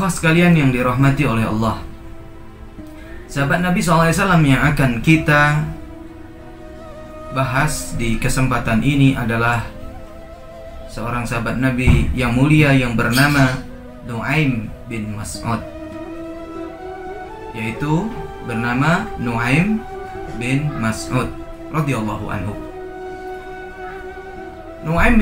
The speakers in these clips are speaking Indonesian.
Ikhwah sekalian yang dirahmati oleh Allah, sahabat Nabi SAW yang akan kita bahas di kesempatan ini adalah seorang sahabat Nabi yang mulia yang bernama Nu'aim bin Mas'ud, yaitu bernama Nu'aim bin Mas'ud radhiyallahu anhu. Nu'aim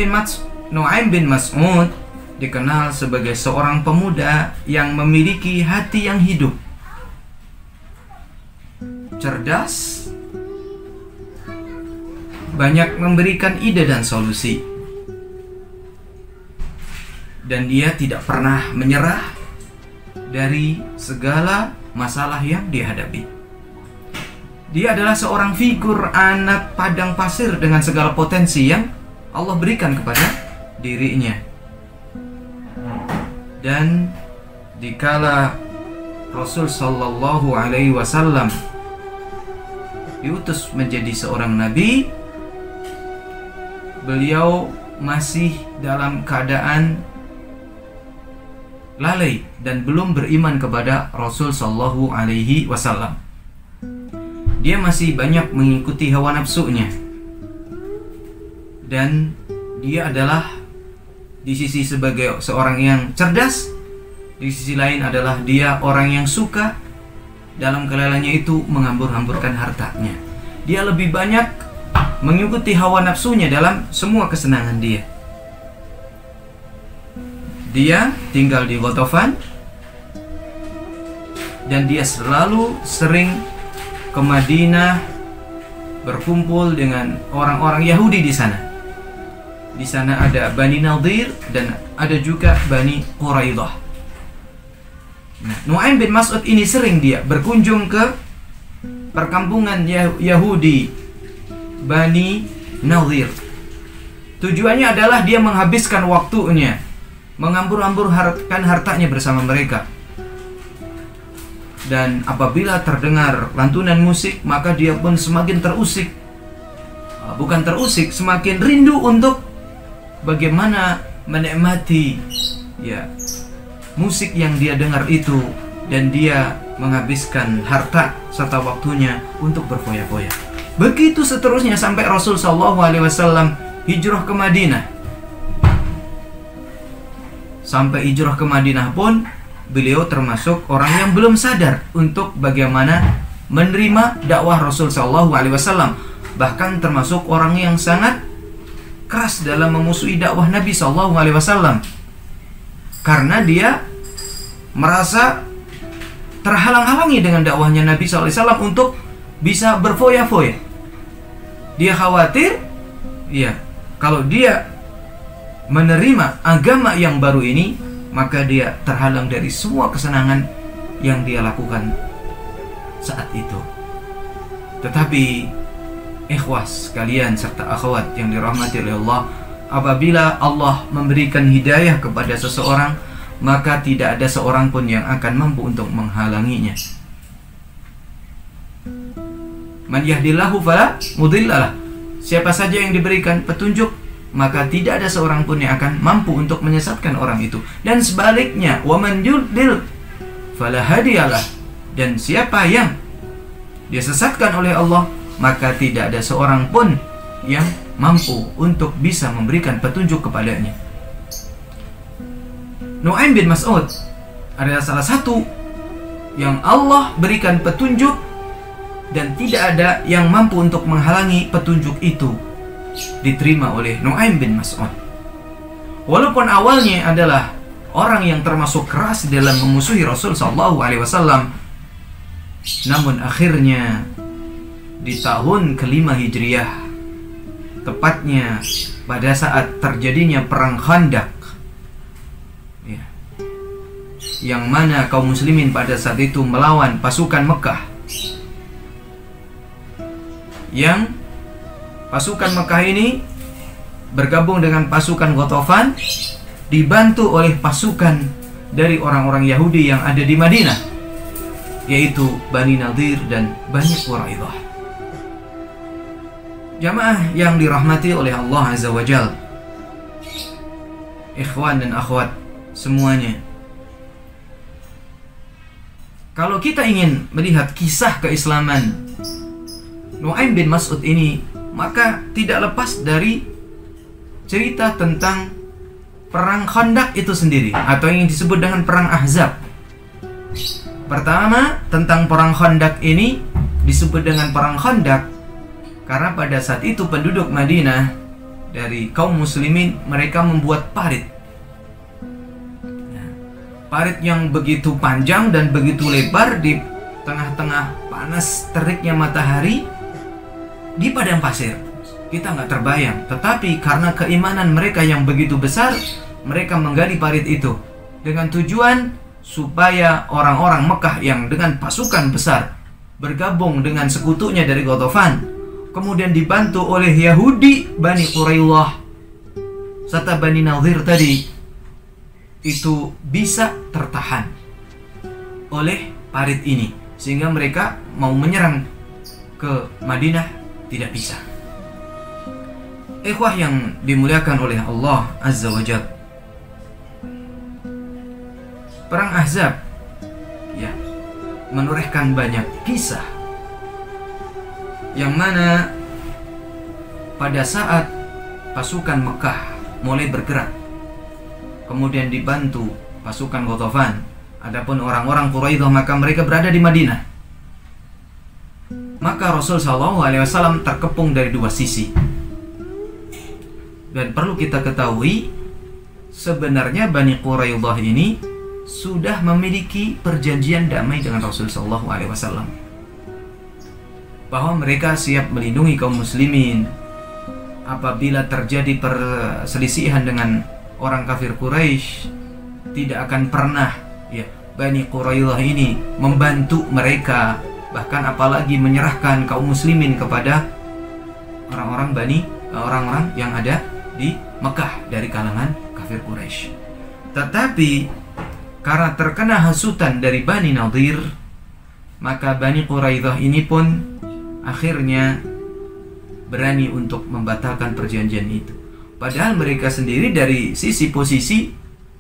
bin Mas'ud dikenal sebagai seorang pemuda yang memiliki hati yang hidup, cerdas, banyak memberikan ide dan solusi, dan dia tidak pernah menyerah dari segala masalah yang dihadapi. Dia adalah seorang figur anak padang pasir dengan segala potensi yang Allah berikan kepada dirinya. Dan dikala Rasul Sallallahu Alaihi Wasallam diutus menjadi seorang nabi, beliau masih dalam keadaan lalai dan belum beriman kepada Rasul Sallallahu Alaihi Wasallam. Dia masih banyak mengikuti hawa nafsunya, dan dia adalah di sisi sebagai seorang yang cerdas, di sisi lain adalah dia orang yang suka dalam kelelannya itu menghambur-hamburkan hartanya. Dia lebih banyak mengikuti hawa nafsunya dalam semua kesenangan dia. Dia tinggal di Ghatafan, dan dia selalu sering ke Madinah berkumpul dengan orang-orang Yahudi di sana. Di sana ada Bani Nadir dan ada juga Bani Quraidah. Nah, Nu'aim bin Mas'ud ini sering dia berkunjung ke perkampungan Yahudi Bani Nadir. Tujuannya adalah dia menghabiskan waktunya, menghambur-hamburkan hartanya bersama mereka. Dan apabila terdengar lantunan musik, maka dia pun semakin terusik. Bukan terusik, semakin rindu untuk bagaimana menikmati musik yang dia dengar itu, dan dia menghabiskan harta serta waktunya untuk berfoya-foya. Begitu seterusnya sampai Rasul Sallallahu Alaihi Wasallam hijrah ke Madinah. Sampai hijrah ke Madinah pun beliau termasuk orang yang belum sadar untuk bagaimana menerima dakwah Rasul Sallallahu Alaihi Wasallam. Bahkan termasuk orang yang sangat keras dalam memusuhi dakwah Nabi SAW, karena dia merasa terhalang-halangi dengan dakwahnya Nabi SAW untuk bisa berfoya-foya. Dia khawatir, kalau dia menerima agama yang baru ini, maka dia terhalang dari semua kesenangan yang dia lakukan saat itu. Tetapi ikhwah sekalian serta akhwat yang dirahmati oleh Allah, apabila Allah memberikan hidayah kepada seseorang, maka tidak ada seorang pun yang akan mampu untuk menghalanginya. Man yahdillahu fala mudhillalah. Siapa saja yang diberikan petunjuk, maka tidak ada seorang pun yang akan mampu untuk menyesatkan orang itu. Dan sebaliknya, wa man yudlil fala hadiyalah. Dan siapa yang disesatkan oleh Allah, maka tidak ada seorang pun yang mampu untuk bisa memberikan petunjuk kepadanya. Nu'aim bin Mas'ud adalah salah satu yang Allah berikan petunjuk, dan tidak ada yang mampu untuk menghalangi petunjuk itu diterima oleh Nu'aim bin Mas'ud. Walaupun awalnya adalah orang yang termasuk keras dalam memusuhi Rasul Sallallahu Alaihi Wasallam, namun akhirnya di tahun ke-5 Hijriah, tepatnya pada saat terjadinya perang Khandaq, yang mana kaum muslimin pada saat itu melawan pasukan Mekah, yang pasukan Mekah ini bergabung dengan pasukan Ghatafan, dibantu oleh pasukan dari orang-orang Yahudi yang ada di Madinah, yaitu Bani Nadir dan Bani Quraidah. Jamaah yang dirahmati oleh Allah Azza wa Jal, ikhwan dan akhwat semuanya, kalau kita ingin melihat kisah keislaman Nu'aim bin Mas'ud ini, maka tidak lepas dari cerita tentang perang Khandaq itu sendiri, atau yang disebut dengan perang Ahzab. Pertama, tentang perang Khandaq ini disebut dengan perang Khandaq karena pada saat itu penduduk Madinah dari kaum muslimin, mereka membuat parit. Parit yang begitu panjang dan begitu lebar di tengah-tengah panas teriknya matahari di padang pasir. Kita nggak terbayang, tetapi karena keimanan mereka yang begitu besar, mereka menggali parit itu dengan tujuan supaya orang-orang Mekah yang dengan pasukan besar bergabung dengan sekutunya dari Ghatafan, kemudian dibantu oleh Yahudi Bani Quraidah serta Bani Nadhir tadi, itu bisa tertahan oleh parit ini, sehingga mereka mau menyerang ke Madinah tidak bisa. Ikhwah yang dimuliakan oleh Allah Azza wa Jalla, perang Ahzab ya menorehkan banyak kisah yang mana pada saat pasukan Mekah mulai bergerak, kemudian dibantu pasukan Ghatafan, adapun orang-orang Quraidah maka mereka berada di Madinah. Maka Rasul SAW terkepung dari dua sisi. Dan perlu kita ketahui, sebenarnya Bani Quraidah ini sudah memiliki perjanjian damai dengan Rasul SAW, bahwa mereka siap melindungi kaum muslimin apabila terjadi perselisihan dengan orang kafir Quraisy. Tidak akan pernah ya Bani Quraidah ini membantu mereka, bahkan apalagi menyerahkan kaum muslimin kepada orang-orang yang ada di Mekah dari kalangan kafir Quraisy. Tetapi karena terkena hasutan dari Bani Nadhir, maka Bani Quraidah ini pun akhirnya berani untuk membatalkan perjanjian itu. Padahal mereka sendiri dari sisi posisi,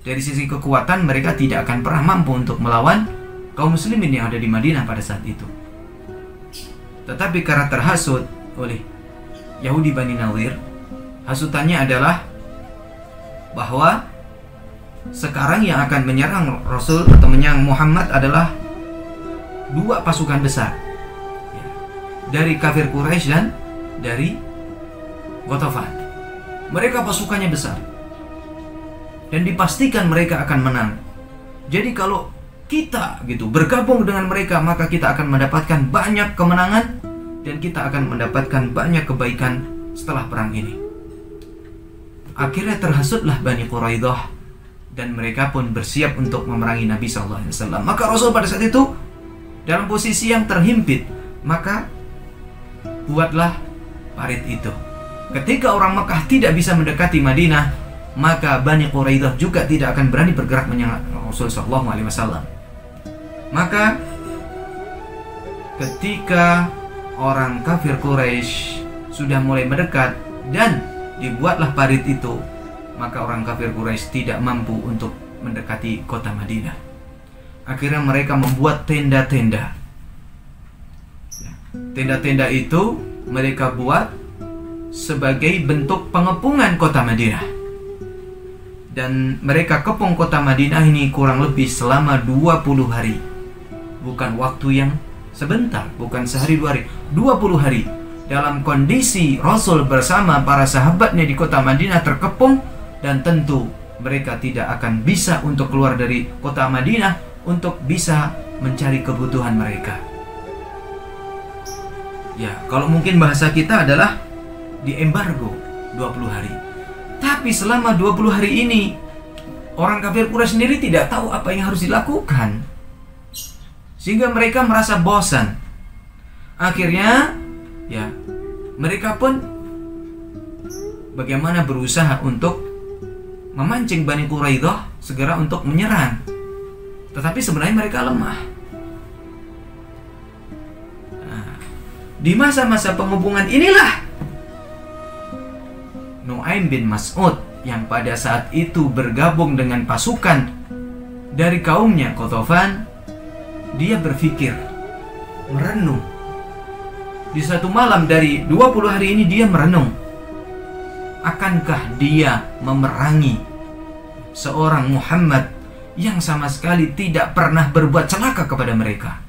dari sisi kekuatan, mereka tidak akan pernah mampu untuk melawan kaum muslimin yang ada di Madinah pada saat itu. Tetapi karena terhasut oleh Yahudi Bani Nadhir, hasutannya adalah bahwa sekarang yang akan menyerang Rasul atau menyerang Muhammad adalah dua pasukan besar, dari kafir Quraisy dan dari Ghatafan. Mereka pasukannya besar dan dipastikan mereka akan menang. Jadi kalau kita bergabung dengan mereka, maka kita akan mendapatkan banyak kemenangan dan kita akan mendapatkan banyak kebaikan setelah perang ini. Akhirnya terhasutlah Bani Quraidah dan mereka pun bersiap untuk memerangi Nabi SAW. Maka Rasul pada saat itu dalam posisi yang terhimpit, maka buatlah parit itu. Ketika orang Mekah tidak bisa mendekati Madinah, maka Bani Quraidah juga tidak akan berani bergerak menyerang Rasul SAW. Maka ketika orang kafir Quraisy sudah mulai mendekat dan dibuatlah parit itu, maka orang kafir Quraisy tidak mampu untuk mendekati kota Madinah. Akhirnya mereka membuat tenda-tenda. Tenda-tenda itu mereka buat sebagai bentuk pengepungan kota Madinah. Dan mereka kepung kota Madinah ini kurang lebih selama 20 hari. Bukan waktu yang sebentar, bukan sehari dua hari, 20 hari. Dalam kondisi Rasul bersama para sahabatnya di kota Madinah terkepung, dan tentu mereka tidak akan bisa untuk keluar dari kota Madinah untuk bisa mencari kebutuhan mereka. Ya, kalau mungkin bahasa kita adalah diembargo 20 hari. Tapi selama 20 hari ini orang kafir Quraisy sendiri tidak tahu apa yang harus dilakukan, sehingga mereka merasa bosan. Akhirnya ya mereka pun bagaimana berusaha untuk memancing Bani Quraidah segera untuk menyerang. Tetapi sebenarnya mereka lemah. Nah, di masa-masa penghubungan inilah Nu'aim bin Mas'ud yang pada saat itu bergabung dengan pasukan dari kaumnya Ghatafan dia berpikir, merenung. Di satu malam dari 20 hari ini dia merenung, akankah dia memerangi seorang Muhammad yang sama sekali tidak pernah berbuat celaka kepada mereka?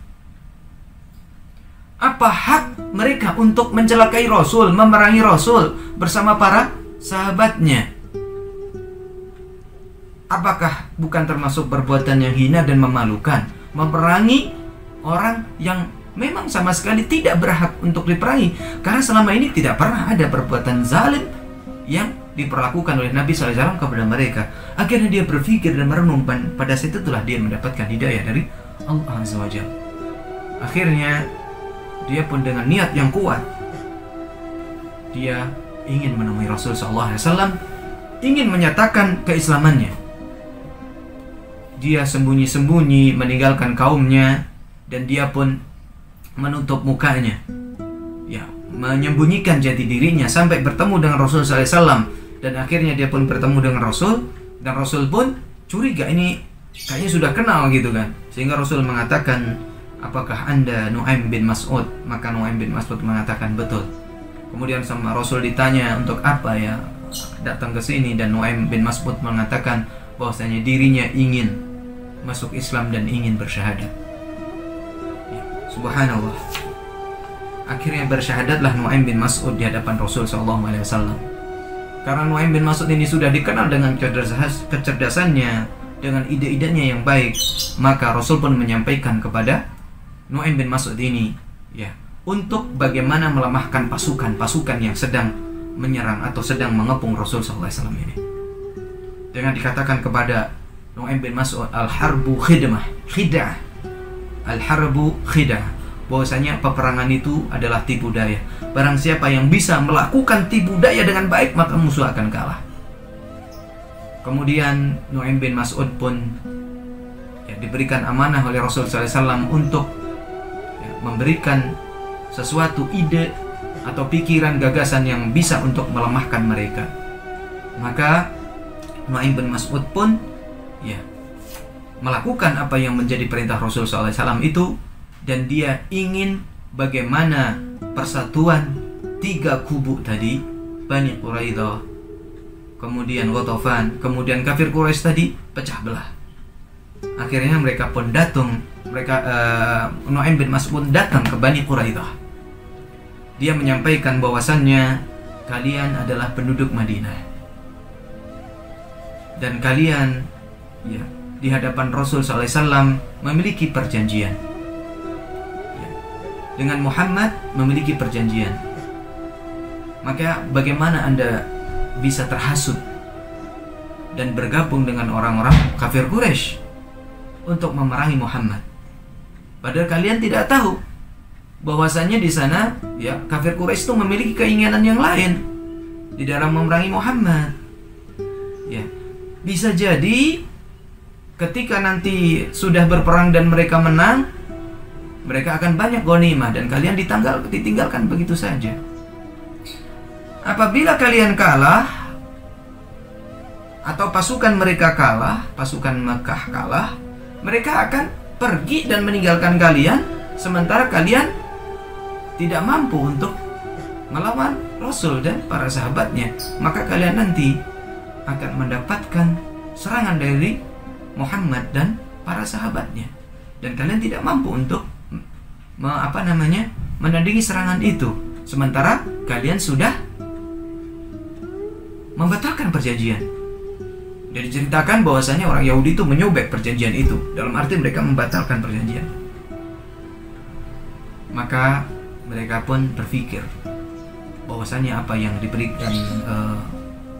Apa hak mereka untuk mencelakai Rasul, memerangi Rasul bersama para sahabatnya? Apakah bukan termasuk perbuatan yang hina dan memalukan, memerangi orang yang memang sama sekali tidak berhak untuk diperangi? Karena selama ini tidak pernah ada perbuatan zalim yang diperlakukan oleh Nabi SAW kepada mereka. Akhirnya dia berpikir dan merenung, pada saat itulah dia mendapatkan hidayah dari Allah Azza wa Jalla. Akhirnya dia pun dengan niat yang kuat, dia ingin menemui Rasul SAW, ingin menyatakan keislamannya. Dia sembunyi-sembunyi meninggalkan kaumnya, dan dia pun menutup mukanya, ya, menyembunyikan jati dirinya sampai bertemu dengan Rasul SAW. Dan akhirnya dia pun bertemu dengan Rasul, dan Rasul pun curiga, ini kayaknya sudah kenal gitu kan. Sehingga Rasul mengatakan, apakah anda Nu'aim bin Mas'ud? Maka Nu'aim bin Mas'ud mengatakan betul. Kemudian sama Rasul ditanya untuk apa ya datang ke sini, dan Nu'aim bin Mas'ud mengatakan bahwasanya dirinya ingin masuk Islam dan ingin bersyahadat. Ya, subhanallah. Akhirnya bersyahadatlah Nu'aim bin Mas'ud di hadapan Rasul SAW. Karena Nu'aim bin Mas'ud ini sudah dikenal dengan kecerdasannya, dengan ide-idenya yang baik, maka Rasul pun menyampaikan kepada Nu'aim bin Mas'ud ini, ya, untuk bagaimana melemahkan pasukan-pasukan yang sedang menyerang atau sedang mengepung Rasul SAW ini. Dengan dikatakan kepada Nu'aim bin Mas'ud, al-harbu khid'ah, al-harbu khid'ah, bahwasanya peperangan itu adalah tipu daya. Barang siapa yang bisa melakukan tipu daya dengan baik, maka musuh akan kalah. Kemudian Nu'aim bin Mas'ud pun ya, diberikan amanah oleh Rasul SAW untuk ya, memberikan sesuatu ide atau pikiran, gagasan yang bisa untuk melemahkan mereka. Maka Nu'aim bin Mas'ud pun ya melakukan apa yang menjadi perintah Rasul SAW itu, dan dia ingin bagaimana persatuan tiga kubu tadi, Bani Quraidah, kemudian Ghatafan, kemudian kafir Quraisy tadi pecah belah. Akhirnya mereka pun datang, Nu'aim bin Mas'ud datang ke Bani Quraidah. Dia menyampaikan bahwasannya kalian adalah penduduk Madinah, dan kalian ya di hadapan Rasul SAW memiliki perjanjian. Dengan Muhammad memiliki perjanjian. Maka bagaimana anda bisa terhasut dan bergabung dengan orang-orang kafir Quraisy untuk memerangi Muhammad? Padahal kalian tidak tahu bahwasanya di sana ya kafir Quraisy itu memiliki keinginan yang lain di dalam memerangi Muhammad. Ya, bisa jadi ketika nanti sudah berperang dan mereka menang, mereka akan banyak ghanimah dan kalian ditinggalkan begitu saja. Apabila kalian kalah atau pasukan mereka kalah, pasukan Makkah kalah, mereka akan pergi dan meninggalkan kalian, sementara kalian tidak mampu untuk melawan Rasul dan para sahabatnya. Maka kalian nanti akan mendapatkan serangan dari Muhammad dan para sahabatnya, dan kalian tidak mampu untuk menandingi serangan itu, sementara kalian sudah membatalkan perjanjian. Dan diceritakan bahwasanya orang Yahudi itu menyobek perjanjian itu, dalam arti mereka membatalkan perjanjian. Maka mereka pun berpikir bahwasanya apa yang diberikan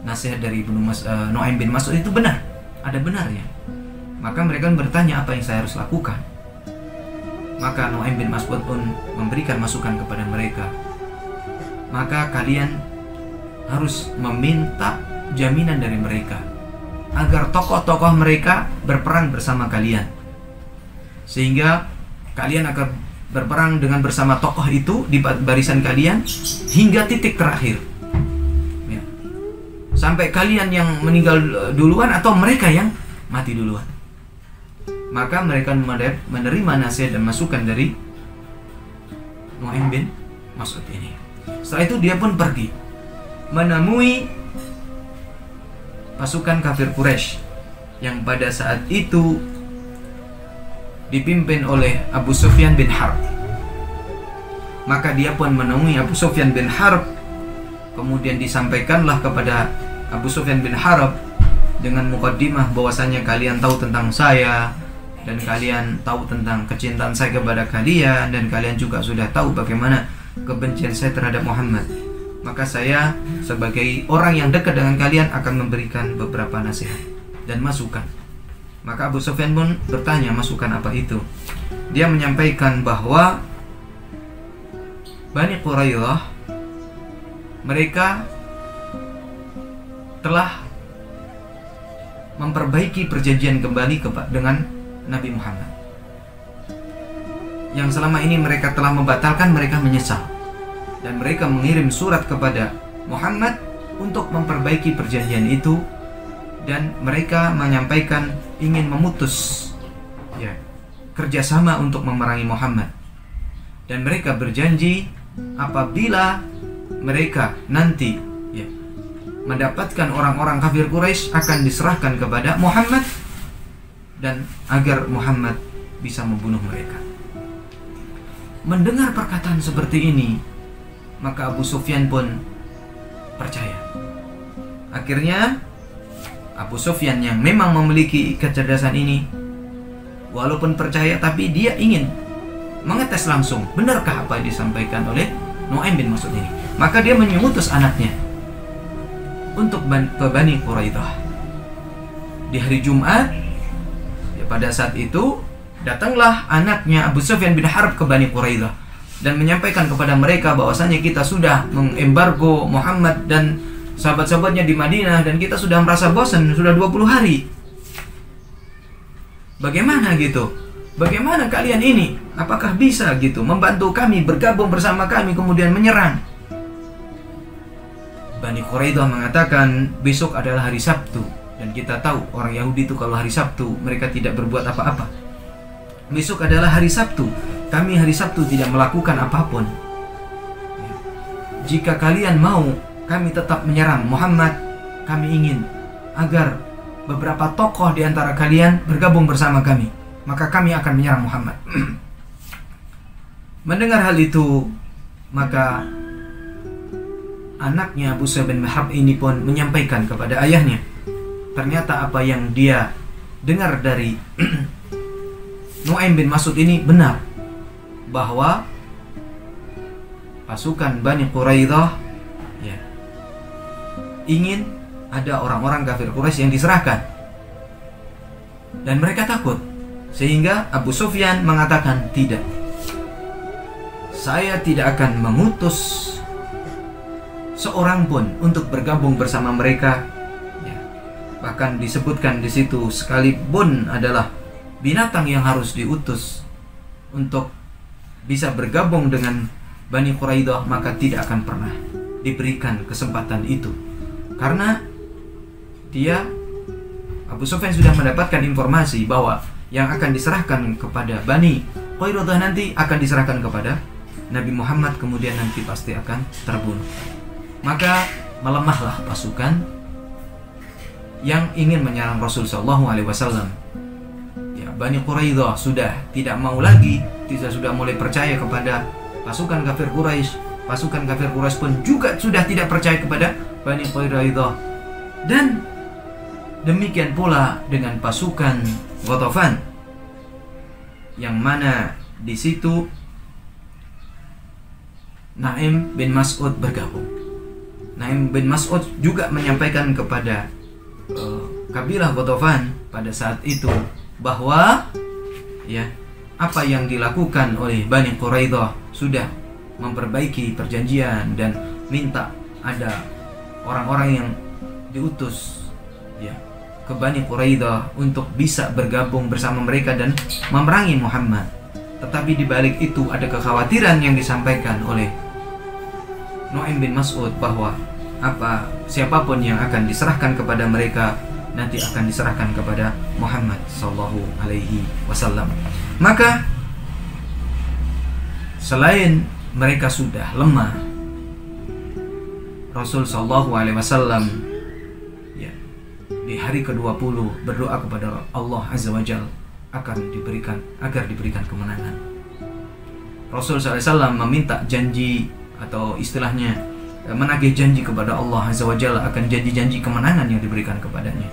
nasihat dari Nu'aim bin Mas'ud itu benar, ada benarnya. Maka mereka bertanya, apa yang saya harus lakukan? Maka Nu'aim bin Mas'ud pun memberikan masukan kepada mereka, maka kalian harus meminta jaminan dari mereka agar tokoh-tokoh mereka berperang bersama kalian, sehingga kalian akan berperang dengan bersama tokoh itu di barisan kalian hingga titik terakhir ya. Sampai kalian yang meninggal duluan atau mereka yang mati duluan. Maka mereka menerima nasihat dan masukan dari Nu'aim bin Mas'ud ini. Setelah itu dia pun pergi menemui pasukan kafir Quraisy yang pada saat itu dipimpin oleh Abu Sufyan bin Harb. Maka dia pun menemui Abu Sufyan bin Harb. Kemudian disampaikanlah kepada Abu Sufyan bin Harb dengan mukaddimah bahwasanya kalian tahu tentang saya, dan kalian tahu tentang kecintaan saya kepada kalian, dan kalian juga sudah tahu bagaimana kebencian saya terhadap Muhammad. Maka saya sebagai orang yang dekat dengan kalian akan memberikan beberapa nasihat dan masukan. Maka Abu Sufyan pun bertanya, masukan apa itu? Dia menyampaikan bahwa Bani Quraidah mereka telah memperbaiki perjanjian kembali dengan Nabi Muhammad. Yang selama ini mereka telah membatalkan, mereka menyesal. Dan mereka mengirim surat kepada Muhammad untuk memperbaiki perjanjian itu. Dan mereka menyampaikan ingin memutus kerjasama untuk memerangi Muhammad. Dan mereka berjanji apabila mereka nanti mendapatkan orang-orang kafir Quraisy akan diserahkan kepada Muhammad, dan agar Muhammad bisa membunuh mereka. Mendengar perkataan seperti ini, maka Abu Sufyan pun percaya. Akhirnya Abu Sufyan yang memang memiliki kecerdasan ini, walaupun percaya tapi dia ingin mengetes langsung, benarkah apa yang disampaikan oleh Nu'aim bin Mas'ud ini. Maka dia mengutus anaknya untuk ke Bani Quraidah. Di hari Jumat, pada saat itu datanglah anaknya Abu Sufyan bin Harb ke Bani Quraidah dan menyampaikan kepada mereka bahwasanya kita sudah mengembargo Muhammad dan sahabat-sahabatnya di Madinah, dan kita sudah merasa bosan, sudah 20 hari. Bagaimana gitu? Bagaimana kalian ini? Apakah bisa gitu membantu kami, bergabung bersama kami kemudian menyerang? Bani Quraidah mengatakan besok adalah hari Sabtu, dan kita tahu orang Yahudi itu kalau hari Sabtu mereka tidak berbuat apa-apa. Besok adalah hari Sabtu, kami hari Sabtu tidak melakukan apapun. Jika kalian mau kami tetap menyerang Muhammad, kami ingin agar beberapa tokoh di antara kalian bergabung bersama kami, maka kami akan menyerang Muhammad. Mendengar hal itu, maka anaknya Abu Sufyan bin Harb ini pun menyampaikan kepada ayahnya, ternyata apa yang dia dengar dari Nu'aim bin Mas'ud ini benar, bahwa pasukan Bani Quraidah ingin ada orang-orang kafir Quraisy yang diserahkan, dan mereka takut. Sehingga Abu Sufyan mengatakan, tidak, saya tidak akan mengutus seorang pun untuk bergabung bersama mereka. Bahkan disebutkan di situ, sekalipun adalah binatang yang harus diutus untuk bisa bergabung dengan Bani Quraidah, maka tidak akan pernah diberikan kesempatan itu. Karena dia, Abu Sufyan, sudah mendapatkan informasi bahwa yang akan diserahkan kepada Bani Quraidah nanti akan diserahkan kepada Nabi Muhammad, kemudian nanti pasti akan terbunuh. Maka melemahlah pasukan yang ingin menyerang Rasul Shallallahu Alaihi Wasallam. Bani Quraidah sudah tidak mau lagi, sudah mulai percaya kepada pasukan kafir Quraisy. Pasukan kafir Quraisy pun juga sudah tidak percaya kepada Bani Quraidah. Dan demikian pula dengan pasukan Ghatafan, yang mana di situ Nu'aim bin Mas'ud bergabung. Nu'aim bin Mas'ud juga menyampaikan kepada kabilah Ghatafan pada saat itu bahwa apa yang dilakukan oleh Bani Quraidah sudah memperbaiki perjanjian dan minta ada orang-orang yang diutus ke Bani Quraidah untuk bisa bergabung bersama mereka dan memerangi Muhammad. Tetapi di balik itu ada kekhawatiran yang disampaikan oleh Nu'aim bin Mas'ud bahwa siapapun yang akan diserahkan kepada mereka nanti akan diserahkan kepada Muhammad sallallahu alaihi wasallam. Maka selain mereka sudah lemah, Rasul sallallahu alaihi wasallam ya, di hari ke-20 berdoa kepada Allah azza wajalla agar diberikan kemenangan. Rasul sallallahu alaihi wasallam meminta janji, atau istilahnya menagih janji kepada Allah azza wajalla akan janji-janji kemenangan yang diberikan kepadanya.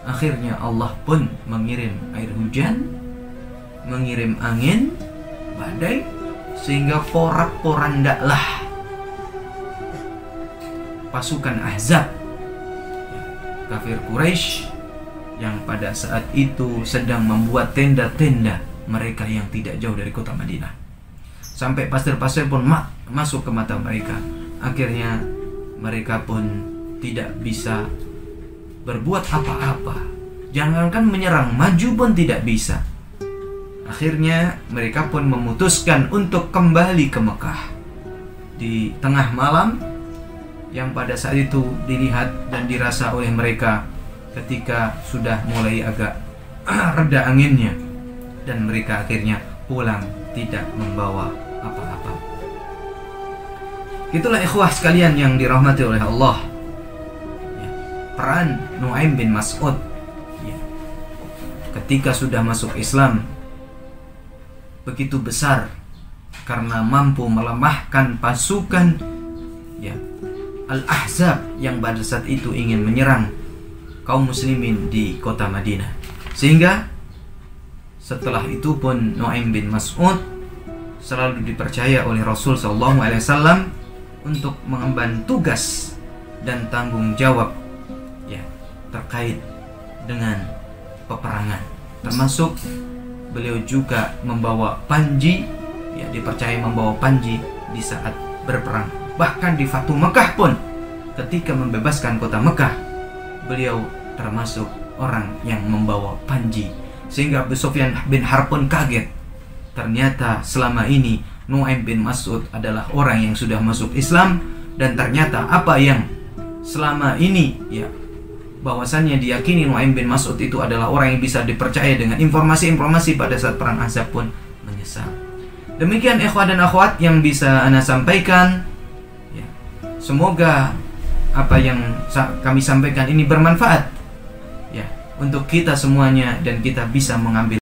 Akhirnya Allah pun mengirim air hujan, mengirim angin, badai, sehingga porak-porandaklah pasukan Ahzab, kafir Quraisy, yang pada saat itu sedang membuat tenda-tenda mereka yang tidak jauh dari kota Madinah. Sampai pasir-pasir pun masuk ke mata mereka. Akhirnya mereka pun tidak bisa berbuat apa-apa. Jangankan menyerang, maju pun tidak bisa. Akhirnya mereka pun memutuskan untuk kembali ke Mekah. Di tengah malam, yang pada saat itu dilihat dan dirasa oleh mereka ketika sudah mulai agak reda anginnya, dan mereka akhirnya pulang tidak membawa apa-apa. Itulah ikhwah sekalian yang dirahmati oleh Allah, ya, peran Nu'aim bin Mas'ud ya, ketika sudah masuk Islam begitu besar karena mampu melemahkan pasukan ya Al-Ahzab yang pada saat itu ingin menyerang kaum muslimin di kota Madinah. Sehingga setelah itu pun Nu'aim bin Mas'ud selalu dipercaya oleh Rasul SAW untuk mengemban tugas dan tanggung jawab ya terkait dengan peperangan. Termasuk beliau juga membawa panji, ya dipercaya membawa panji di saat berperang. Bahkan di Fatu Mekah pun, ketika membebaskan kota Mekah, beliau termasuk orang yang membawa panji. Sehingga Abu Sufyan bin Harb pun kaget. Ternyata selama ini Nu'aim bin Mas'ud adalah orang yang sudah masuk Islam, dan ternyata apa yang selama ini ya bahwasannya diyakini Nu'aim bin Mas'ud itu adalah orang yang bisa dipercaya dengan informasi-informasi pada saat perang Ahzab pun menyesal. Demikian ikhwah dan akhwat yang bisa ana sampaikan. Semoga apa yang kami sampaikan ini bermanfaat ya untuk kita semuanya, dan kita bisa mengambil